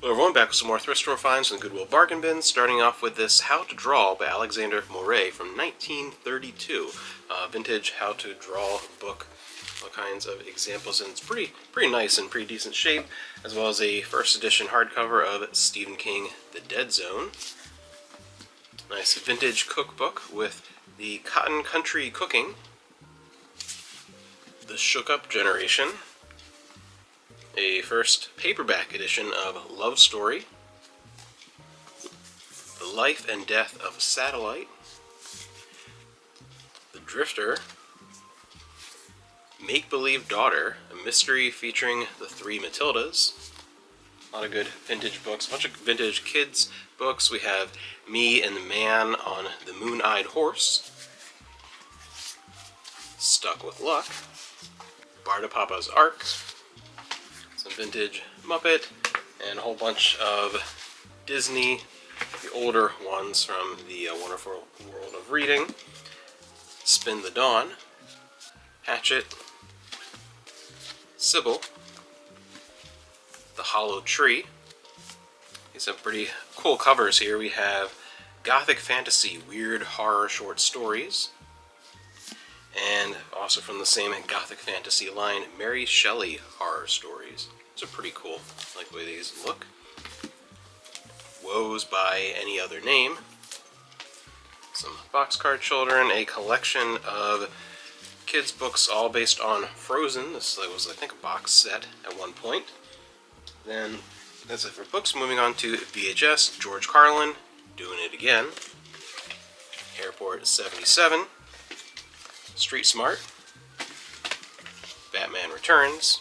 Hello everyone, back with some more thrift store finds from the Goodwill bargain bin, starting off with this How to Draw by Alexander Moret from 1932. Vintage How to Draw book, all kinds of examples, and it's pretty nice and pretty decent shape, as well as a first edition hardcover of Stephen King, The Dead Zone. Nice vintage cookbook with the Cotton Country Cooking, The Shook Up Generation, a first paperback edition of Love Story, The Life and Death of Satellite, The Drifter, Make-Believe Daughter, a mystery featuring the three Matildas. A lot of good vintage books, a bunch of vintage kids books. We have Me and the Man on the Moon-Eyed Horse, Stuck with Luck, Barda Papa's Ark, some vintage Muppet, and a whole bunch of Disney, the older ones from the Wonderful World of Reading, Spin the Dawn, Hatchet, Sybil, The Hollow Tree. These have pretty cool covers here. We have Gothic Fantasy Weird Horror Short Stories, and also from the same Gothic Fantasy line, Mary Shelley Horror Stories. These are pretty cool. I like the way these look. Woes by Any Other Name. Some Boxcar Children, a collection of kids' books all based on Frozen. This was, I think, a box set at one point. Then that's it for books. Moving on to VHS, George Carlin, Doing It Again, Airport 77, Street Smart, Batman Returns,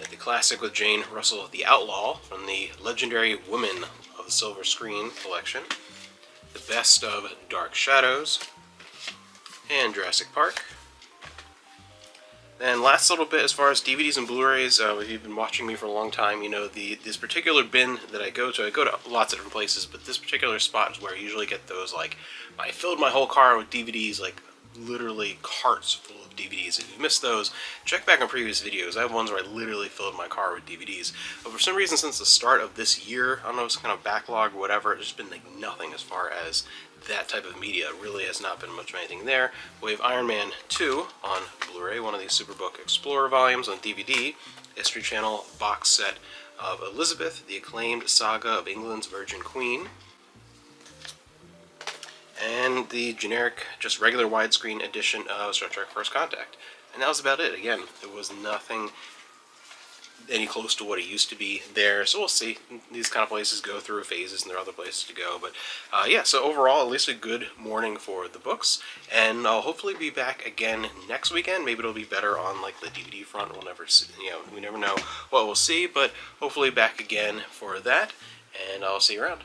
the classic with Jane Russell, The Outlaw, from the legendary Women of the Silver Screen collection, The Best of Dark Shadows, and Jurassic Park. And last little bit as far as DVDs and Blu-rays, if you've been watching me for a long time, you know this particular bin that I go to lots of different places, but this particular spot is where I usually get those, like, I filled my whole car with DVDs, like, literally carts full of DVDs. If you missed those, check back on previous videos. I have ones where I literally filled my car with DVDs. But for some reason, since the start of this year, I don't know, it's kind of backlog or whatever, it's just been like nothing as far as that type of media. It really has not been much of anything there. We have Iron Man 2 on Blu-ray, one of these Superbook Explorer volumes. On DVD, History Channel box set of Elizabeth, the acclaimed saga of England's Virgin Queen, and the generic, just regular widescreen edition of Star Trek First Contact. And that was about it. Again, there was nothing any close to what it used to be there, so we'll see. These kind of places go through phases, and there are other places to go. But yeah, so overall, at least a good morning for the books, and I'll hopefully be back again next weekend. Maybe it'll be better on like the DVD front. We'll never see, we never know what we'll see, but hopefully back again for that, and I'll see you around.